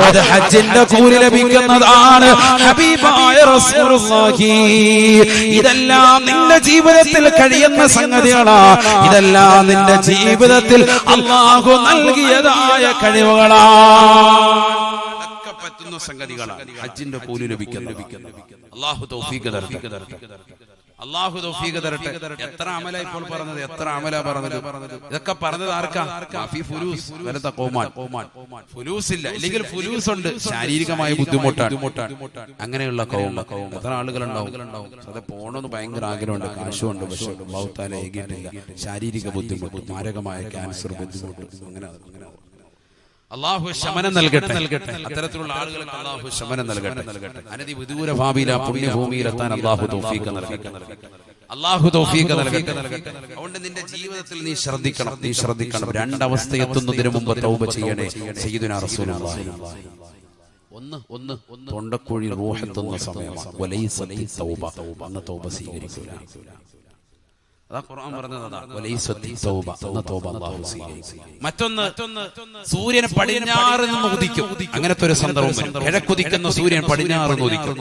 അത് ഹജ്ജിന്റെ കൂലി ലഭിക്കുന്നതാണ്. ഹബീബായ റസൂലുള്ളാഹി, ഇതെല്ലാം നിന്റെ ജീവിതത്തിൽ കഴിയുന്ന സംഗതികളാ, ഇതെല്ലാം നിന്റെ ജീവിതത്തിൽ അല്ലാഹു നൽകിയതായ കഴിവുകളാണ്, പറ്റുന്ന സംഗതികളാണ്. ഹജ്ജിന്റെ കൂലി ലഭിക്കുന്നത്. അല്ലാഹു തൗഫീഖ് തരട്ടെ. അള്ളാഹു തൗഫീഖ് തരട്ടെ. എത്ര അമല ഇപ്പോൾ പറഞ്ഞത്, എത്ര അമല പറഞ്ഞത്. ഇതൊക്കെ പറഞ്ഞത് ആർക്കാ? ഫുലൂസ് ഇല്ല, ഇല്ലെങ്കിൽ ഫുലൂസ് ഉണ്ട്, ശാരീരികമായ ബുദ്ധിമുട്ടാണ്. അങ്ങനെയുള്ള കൗമ എത്ര ആളുകളുണ്ടാവും. അത് പോണമെന്ന് ഭയങ്കര ആഗ്രഹമുണ്ട്, കാശുണ്ട്, പക്ഷെ അല്ലാഹു തആല ഏകിയിട്ടില്ല. ശാരീരിക ബുദ്ധിമുട്ട്, മാരകമായ ക്യാൻസർ ബുദ്ധിമുട്ട്. അങ്ങനെ അള്ളാഹു ശമനം നൽകട്ടെ. അത്തരത്തിലുള്ള ആളുകൾക്ക് അള്ളാഹു ശമനം നൽകട്ടെ. അനധി വിദൂര ഭാവിയിലെ പുണ്യഭൂമിയിലെത്താൻ അള്ളാഹു തൗഫീഖ് നൽകട്ടെ. അള്ളാഹു തൗഫീഖ് നൽകട്ടെ. അതുകൊണ്ട് നിന്റെ ജീവിതത്തിൽ നീ ശ്രദ്ധിക്കണം. രണ്ടവസ്ഥ എത്തുന്നതിന് മുമ്പ് തൗബ ചെയ്യണേ. സയ്യിദുനാ റസൂലുള്ളാഹി ഒന്ന് തൊണ്ടക്കുഴി റൂഹെത്തുന്ന സമയമാണ്. വലൈസത്തി തൗബ, അന്ന് തൗബ സ്വീകരിക്കില്ല. അതാ ഖുർആൻ പറഞ്ഞതാ, വലൈസത്തി തൗബ, അന്ന് തൗബ അല്ലാഹു സ്വീകരിക്കില്ല. മറ്റൊന്ന് സൂര്യൻ പടിഞ്ഞാറ് നിന്ന് ഉദിക്കും. അങ്ങനത്തെ ഒരു സന്ദർഭം വരും. കിഴക്കുദിക്കുന്ന സൂര്യൻ പടിഞ്ഞാറ് നിന്ന് ഉദിക്കും.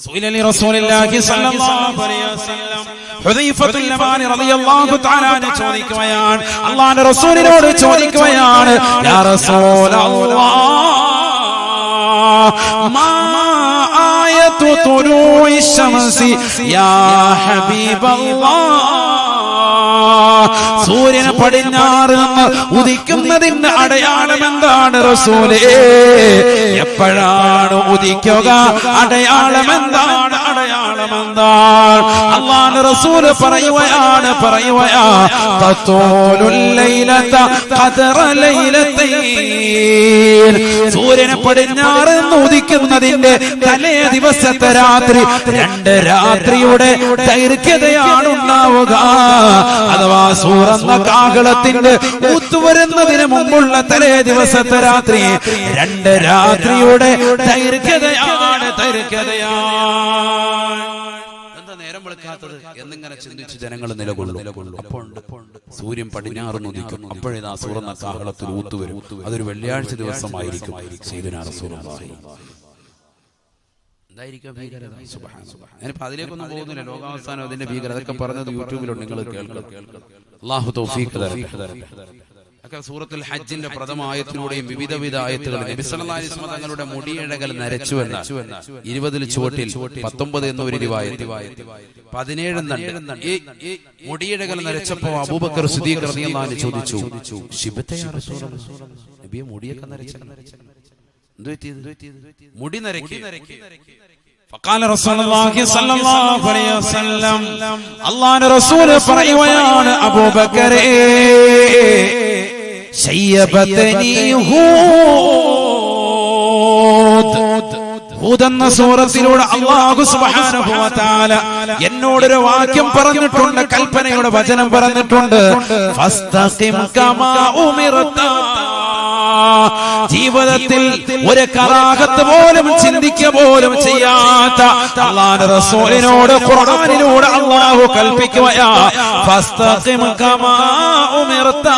സുഇലനി റസൂലുള്ളാഹി സ്വല്ലല്ലാഹു അലൈഹി വസല്ലം ഹുദൈഫത്തുൽ യമാനി റളിയല്ലാഹു തആല അൻഹു ചോദിക്കുകയാണ്, അല്ലാഹുവിന്റെ റസൂലിനോട് ചോദിക്കുകയാണ്, യാ റസൂലല്ലാഹ് മാ ആയതു തുലൂഇ ശംസി യാ ഹബീബല്ലാഹ്, സൂര്യന് പടിഞ്ഞാറ് നിന്ന് ഉദിക്കുന്നതിന്റെ അടയാളം എന്താണ് റസൂലേ? എപ്പോഴാണ് ഉദിക്കുക? അടയാളം എന്താണ്? അല്ലാഹുവിന്റെ റസൂൽ പറയുകയാണ് തതൂലുൽ ലൈലത ഖദറ ലൈലതൈൻ, സൂര്യന് പടിഞ്ഞാറ് നിന്ന് ഉദിക്കുന്നതിന്റെ തലേ ദിവസത്തെ രാത്രി 2 രാത്രിയുടെ ദൈർഘ്യതയാണ് ഉണ്ടാവുക. അഥവാ സൂറന്ന കാഹളത്തിന്റെ ഊത്തുവരുന്നതിന് മുമ്പുള്ള തലേ ദിവസത്തെ രാത്രി 2 രാത്രിയുടെ ദൈർഘ്യതയാണ്. എന്താ നേരം വെളുക്കാത്തത് എന്നിങ്ങനെ ചിന്തിച്ച് ജനങ്ങൾ നിലകൊള്ളും. അപ്പോൾ സൂര്യൻ പടിഞ്ഞാറ് ഉദിക്കും. അപ്പോഴേതാ സൂറന്ന കാഹളത്തിൽ ഊത്തുവരും. അതൊരു വെള്ളിയാഴ്ച ദിവസമായിരിക്കും. സയ്യിദുനാ റസൂലുള്ളാഹി ഞാനിപ്പോ അതിലേക്കൊന്നും പോകുന്നില്ല. ലോകാവസാനം അതിന്റെ ഭീകരത അതൊക്കെ പറഞ്ഞത് യൂട്യൂബിലുണ്ട്, നിങ്ങൾ കേൾക്കണം. അല്ലാഹു തൗഫീഖ് തരട്ടെ. സൂറത്തുൽ ഹജ്ജിന്റെ പ്രഥമ ആയത്തിലൂടെയും വിവിധ ആയത്തുകൾ നബി സല്ലല്ലാഹു അലൈഹി വസല്ലം തങ്ങളുടെ മുടിയിഴകൾ നരച്ചു എന്ന 20 ചുവട്ടിൽ 19 എന്നൊരു റിവായത്ത്, 17 ഈ മുടിയിഴകൾ നരച്ചപ്പോ അബൂബക്കർ സിദ്ദീഖ് റളിയല്ലാഹു അൻഹു ചോദിച്ചു, ശിബത യാ റസൂലല്ലാഹ്, നബിയെ മുടിയൊക്കെ നരച്ച മുടി നരക്കി. فقال رسول الله صلى الله عليه وسلم, അല്ലാഹുവിന്റെ റസൂൽ പറയുകയാണ്, അബൂബക്കറേ ശയ്യബതനി ഹൂദ് എന്ന സൂറത്തിലൂടെ അല്ലാഹു സുബ്ഹാനഹു വ തആല എന്നോടൊരു വാക്യം പറഞ്ഞിട്ടുണ്ട്, കൽപ്പനയുടെ വചനം പറഞ്ഞിട്ടുണ്ട്, ഫസ്തഖിം കമാ ഉമിർത. ജീവിതത്തിൽ ഒരു കറാഹത്ത് പോലും ചിന്തിക്കുക പോലും ചെയ്യാത്ത അല്ലാഹുവിന്റെ റസൂലിനോട് ഖുർആനിലൂടെ അല്ലാഹു കൽപ്പിക്കുകയാ, ഫസ്തഖിം കമാ ഉമിർത,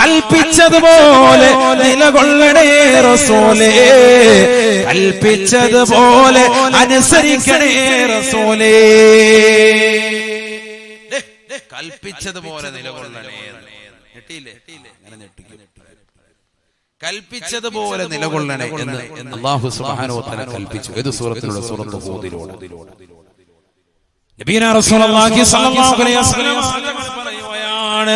കൽപ്പിച്ചതുപോലെ നിലകൊള്ളണേ റസൂലേ, കൽപ്പിച്ചതുപോലെ അനുസരിക്കണേ റസൂലേ, കൽപ്പിച്ചതുപോലെ നിലകൊള്ളണേ. കൽപ്പിച്ചതുപോലെ നിലകൊള്ളണേ എന്ന് അല്ലാഹു സുബ്ഹാനഹു വ തആല കൽപ്പിച്ചു. ഏത് സൂറത്തിലുള്ള? സൂറത്തുൽ ഹൂദിലൂടെ. നബിയനാ റസൂലുള്ളാഹി സ്വല്ലല്ലാഹു അലൈഹി വസല്ലം പറയുകയാണ്,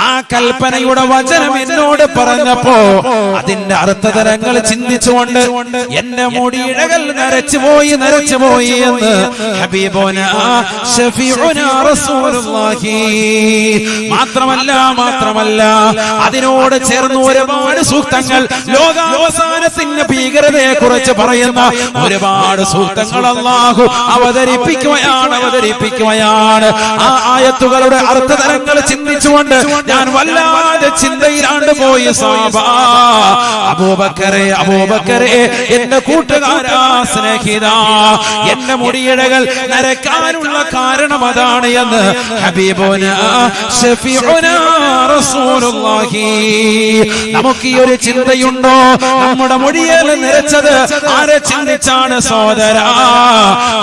ആ കൽപ്പനയുടെ വചനം എന്നോട് പറഞ്ഞപ്പോ അതിന്റെ അർത്ഥതലങ്ങൾ ചിന്തിച്ചുകൊണ്ട് എന്റെ മുടിയിഴകൾ നരച്ചുപോയി എന്ന് ഹബീബുനാ ശഫീഉനാ റസൂലുള്ളാഹി. മാത്രമല്ല അതിനോട് ചേർന്ന് ഒരുപാട് സൂക്തങ്ങൾ, ലോകാവസാനത്തിന്റെ ഭീകരതയെ കുറിച്ച് പറയുന്ന ഒരുപാട് സൂക്തങ്ങൾ അല്ലാഹു അവതരിപ്പിക്കുകയാണ്. ആ ആയത്തുകളുടെ അർത്ഥതലങ്ങൾ ചിന്തിച്ചുകൊണ്ട് ഞാൻ വല്ലാതെ ചിന്തയിലാണ്ട് പോയി. അബൂബക്കറെ എന്റെ കൂട്ടുകാരാ, സ്നേഹിത, എന്റെ മുടിയിഴകൾ നരക്കാനുള്ള കാരണം അതാണ് എന്ന് ഹബീബുനാ ശഫീഉനാ റസൂലുള്ളാഹി. നമുക്ക് ഈ ഒരു ചിന്തയുണ്ടോ? നമ്മുടെ മുടി മുടിയേൽ നിരച്ചത് ആരെ ചിന്തിച്ചാണ് സഹോദരാ?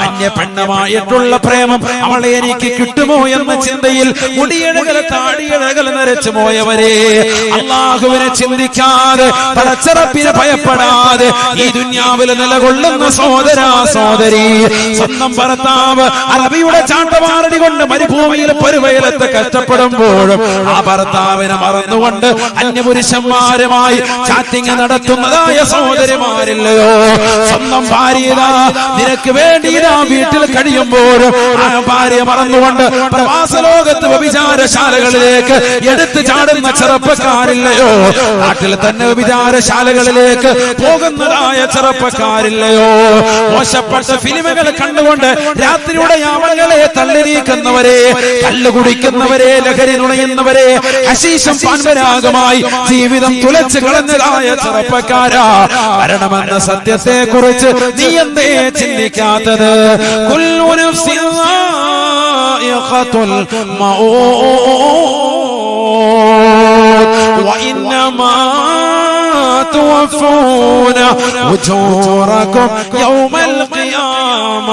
അന്യ പെണ്ണുമായിട്ടുള്ള പ്രേമം അവളെ എനിക്ക് കിട്ടുമോ എന്ന ചിന്തയിൽ മുടിയഴകൾ താടിയഴകൾ നിരച്ചു പോയവരെ, അള്ളാഹുവിനെ ചിന്തിക്കാതെ പടച്ചറപ്പിനെ ഭയപ്പെടാതെ ഈ ദുനിയാവിൽ നിലകൊള്ളുന്ന സഹോദരാ സഹോദരി, സ്വന്തം ഭർത്താവ് അറബിയുടെ ചാട്ടവാറടി കൊണ്ട് മരുഭൂമിയിൽ പരുവയലത്ത് കഷ്ടപ്പെടുമ്പോഴും ആ ഭർത്താവിനെ മറന്നുകൊണ്ട് അന്യപുരുഷന്മാരുമായി ചാറ്റിംഗ് നടത്തുന്നതായ സഹോദരിമാരില്ലയോ? സ്വന്തം ഭാര്യ നിനക്ക് വേണ്ടി വീട്ടിൽ കഴിയുമ്പോഴും ആ ഭാര്യ മറന്നുകൊണ്ട് പ്രവാസ ലോകത്ത് വ്യഭിചാരശാലകളിലേക്ക് എടുത്തു ചാടുന്ന ചെറുപ്പക്കാരില്ലയോ? നാട്ടിൽ തന്നെ വ്യഭിചാരശാലകളിലേക്ക് പോകുന്നതായ ചെറുപ്പക്കാരില്ലയോ? മോശപ്പെട്ട ഫിലിമുകൾ കണ്ടുകൊണ്ട് രാത്രിയുടെ യാമങ്ങളെ തള്ളി നീക്കുന്നവരെ, കല്ല് കുടിക്കുന്നവരെ, ലഹരി നുണയുന്നവരെ, ഹശീശം പാൻപരാഗമായി ജീവിതം തുലച്ചു കളഞ്ഞതായ ചെറുപ്പക്കാരാ, മരണമെന്ന സത്യത്തെ കുറിച്ച് നീ എന്തേ ചിന്തിക്കാത്തത്? കുല്ലു നഫ്സിൻ ളായിഖത്തുൽ മൗത് വഇന്നമാ തുവഫൂന ഉജൂറകും യൗമൽ ഖിയാമ.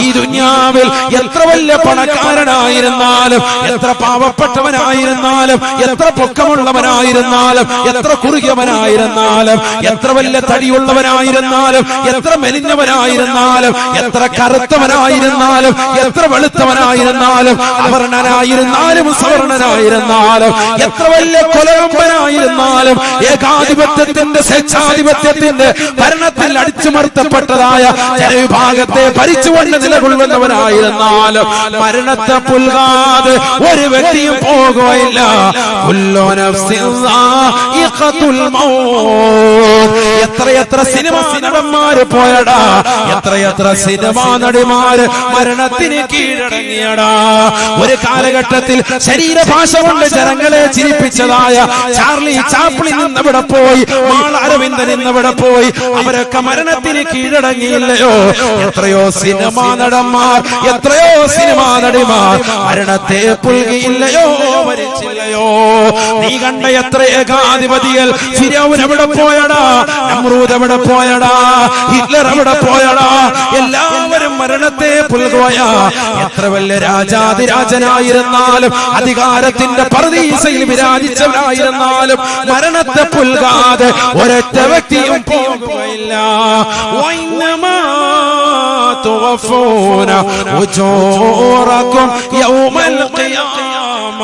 ഈ ദുനിയാവിൽ എത്ര വലിയ പണക്കാരനായിരുന്നാലും, എത്ര പാവപ്പെട്ടവനായിരുന്നാലും, എത്ര പൊക്കമുള്ളവനായിരുന്നാലും, എത്ര കുറുകിയവനായിരുന്നാലും, എത്ര വലിയ തടിയുള്ളവനായിരുന്നാലും, എത്ര മെലിഞ്ഞവനായിരുന്നാലും, എത്ര കറുത്തവനായിരുന്നാലും, എത്ര വെളുത്തവനായിരുന്നാലും, അവർണനായിരുന്നാലും സവർണനായിരുന്നാലും, എത്ര വലിയ കൊലകമ്പനായിരുന്നാലും, ഏകാധിപത്യത്തിന്റെ സ്വേച്ഛാധിപത്യത്തിന്റെ ഭരണത്തിൽ അടിച്ചുമർത്തപ്പെട്ടതായ ജനവിഭാഗത്തെ ഭരിച്ചുകൊണ്ട് നിലകൊള്ളുന്നവനായിരുന്നാലും മരണത്തെ പുൽകാതെ ഒരു വ്യക്തിയും പോകുകയില്ല. എത്രയെത്ര സിനിമാ നടന്മാര് പോയടാ, എത്രയെത്ര സിനിമാ നടിമാര് മരണത്തിന് കീഴടങ്ങിയടാ. ഒരു കാലഘട്ടത്തിൽ ശരീരഭാഷ കൊണ്ട് ജനങ്ങളെ ചിരിപ്പിച്ചതായ ചാർലി ചാപ്ലിൻ ഇന്നവിടെ പോയി, മാൾ അരവിന്ദൻ ഇന്നവിടെ പോയി, അവരൊക്കെ മരണത്തിന് കീഴടങ്ങിയില്ലയോ? എത്രയോ സിനിമാ നടന്മാർ, എത്രയോ സിനിമാ നടിമാർ മരണത്തെ പുൽകിയില്ലയോ, മരിച്ചില്ലയോ? നീ കണ്ട എത്ര ഏകാധിപതികൾ, ഫിറഔൻ എവിടെ പോയടാ, നമ്രൂദ് എവിടെ പോയടാ, ഹിറ്റ്ലർ എവിടെ പോയടാ? എല്ലാവരും മരണത്തെ പുൽകുകയാ. എത്ര വലിയ രാജാതിരാജനായിരുന്നാലും, അധികാരത്തിന്റെ പർദീസയിൽ വിരാജിച്ചവനായിരുന്നാലും മരണത്തെ പുൽകാതെ ഒരൊറ്റ വ്യക്തിയും പോകുകയില്ല. തുവഫൂന ഉജൂറകും യൗമൽ ഖിയാമ.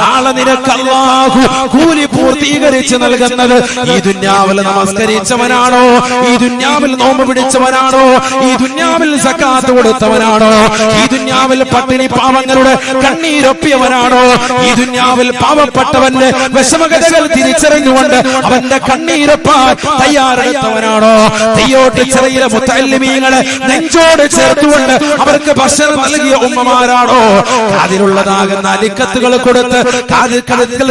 നാളെ നിനക്ക് അല്ലാഹു കൂലി പൂർത്തീകരിച്ച് നൽകുന്നത് ഈ ദുനിയാവിൽ നമസ്കരിച്ചവനാണോ, ഈ ദുനിയാവിൽ നോമ്പ് പിടിച്ചവനാണോ, ഈ ദുനിയാവിൽ സക്കാത്ത് കൊടുത്തവനാണോ, ഈ ദുനിയാവിൽ പട്ടിണി പാവങ്ങളുടെ കണ്ണീരൊപ്പിയവനാണോ, ഈ ദുനിയാവിൽ പാവപ്പെട്ടവന്റെ വിഷമകഥകൾ തിരിച്ചറിഞ്ഞുകൊണ്ട് അവന്റെ കണ്ണീരൊപ്പാൻ തയ്യാറെടുത്തവനാണോ, തെയ്യോട്ട് ചെറിയ മുത്തല്ലിമീങ്ങളെ നെഞ്ചോട് ചേർത്തുകൊണ്ട് അവർക്ക് ഭക്ഷണം നൽകിയ ഉമ്മമാരാണോ, അതിലുള്ളതാകുന്ന അലിക്കത്തുകൾ കൊടുത്ത്, കാതിൽ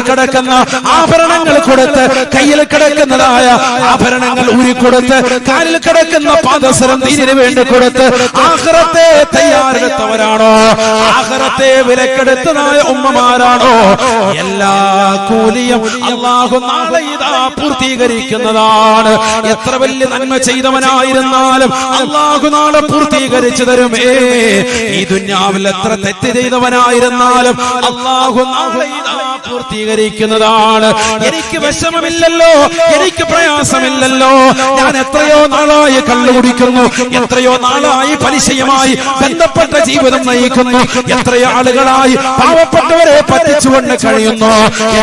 കിടക്കുന്ന ആഭരണങ്ങൾ കൊടുത്ത്, കയ്യിൽ കിടക്കുന്നതായ ആഭരണങ്ങൾ ഊരിക്കൊടുത്ത്, കാലിൽ കിടക്കുന്ന പാദസരം ദീനിന് വേണ്ടി കൊടുത്ത് ആഖിറത്തെ തയ്യാറെടുത്തവരാണോ, ആഖിറത്തെ വിലക്കെടുത്തതായ ഉമ്മമാരാണോ? എല്ലാ കൂലിയും അല്ലാഹു നാളെ ഇതാ പൂർത്തീകരിക്കുന്നതാണ്. എത്ര വലിയ നന്മ ചെയ്തവനായിരുന്നാലും അല്ലാഹു നാളെ പൂർത്തീകരിച്ചു തരുമേ. ഈ ദുനിയാവിൽ എത്ര തെറ്റ് ചെയ്തവനായിരുന്നാലും അല്ലാഹു നാളെ ഇതാ പൂർത്തീകരിക്കുന്നതാണ്. എനിക്ക് വിഷമമില്ലല്ലോ, എനിക്ക് പ്രയാസമില്ലല്ലോ, ഞാൻ എത്രയോ നാളായി കള്ളു കുടിക്കുന്നു, എത്രയോ നാളായി പലിശയുമായി ബന്ധപ്പെട്ട ജീവിതം നയിക്കുന്നു, എത്രയോ ആളുകളായി പാവപ്പെട്ടവരെ പറ്റിച്ചുകൊണ്ട് കഴിയുന്നു,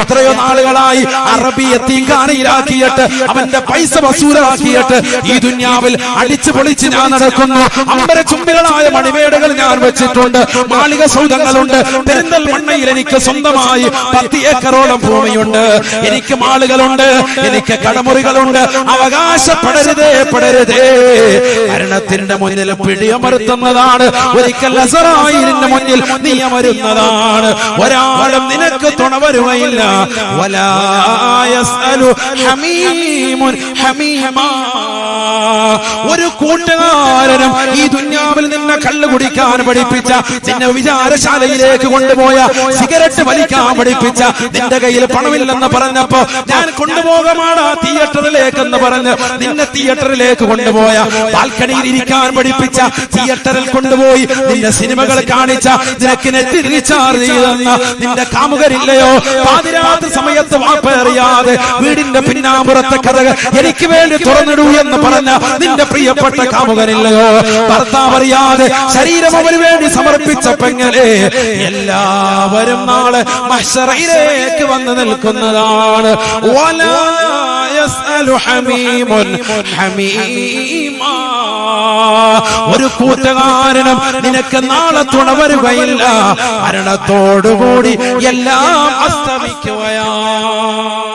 എത്രയോ നാളുകളായി അറബി യത്തീംഖാനയിലാക്കിയിട്ട് അവന്റെ പൈസ വസൂലാക്കിയിട്ട് ഈ ദുനിയാവിൽ അടിച്ചു പൊളിച്ച് ഞാൻ നടക്കുന്നു. അമ്പര ചുംബികളായ മണിമേടകൾ ഞാൻ വെച്ചിട്ടുണ്ട്, മാളിക സൗധങ്ങളുണ്ട്, പെരിന്തൽമണ്ണയിൽ എനിക്ക് സ്വന്തമായി 10 ഏക്കറോളം ഭൂമിയുണ്ട്, എനിക്ക് മാളുകളുണ്ട്, എനിക്ക് കടമുറികളുണ്ട്. അവകാശപ്പെടരുതേ, പെടരുതേ. മരണത്തിന്റെ മുന്നിൽ പിടിയമർത്തുന്നതാണ്, ഒരിക്കൽ അസറായിലിന്റെ മുന്നിൽ നീ അമരുന്നതാണ്. ഒരാളും നിനക്ക് തുണ വരുകയില്ല. വലാ യസ്അലു ഹമീമുൻ ഹമീമാ. ഒരു കൂട്ടുകാരനും ഈ ദുനിയാവിൽ നിന്നെ കള്ളു കുടിക്കാൻ പഠിപ്പിച്ച, നിന്നെ വിചാരശാലയിലേക്ക് കൊണ്ടുപോയ കൊണ്ടുപോയ സിഗരറ്റ് വലിക്കാൻ പഠിപ്പിച്ച, നിന്റെ കയ്യിൽ പണമില്ലെന്ന് പറഞ്ഞപ്പോ ഞാൻ കൊണ്ടുപോകമാണ് തിയേറ്ററിലേക്ക് എന്ന് പറഞ്ഞ് നിന്നെ തിയേറ്ററിലേക്ക് കൊണ്ടുപോയ, ബാൽക്കണിയിൽ ഇരിക്കാൻ പഠിപ്പിച്ച, തിയേറ്ററിൽ കൊണ്ടുപോയി നിന്റെ സിനിമകൾ കാണിച്ച, നിനക്ക് നെറ്റ് റീചാർജ് ചെയ്തെന്ന നിന്റെ കാമുകരില്ലയോ? പാതിരാത്രി സമയത്ത് വാപ്പറിയാതെ വീടിന്റെ പിന്നാമ്പുറത്തെ കഥകൾ എനിക്ക് വേണ്ടി തുറന്നിടൂ എന്ന് പറഞ്ഞ നിന്റെ പ്രിയപ്പെട്ട കാമുകനില്ലയോ? ഭർത്താവ് അറിയാതെ ശരീരം അവന് വേണ്ടി സമർപ്പിച്ച പെങ്ങളെ, എല്ലാവരും നാളെ മഹ്ശറയിലേക്ക് വന്ന് നിൽക്കുന്നതാണ്. വലാ യസ്അലു ഹമീമുൻ ഹമീമാ, ഒരു കൂട്ടുകാരനും നിനക്ക് നാളെ തുണ വരുകയില്ല. മരണത്തോടുകൂടി എല്ലാം അസ്തമിക്കുകയാണ്.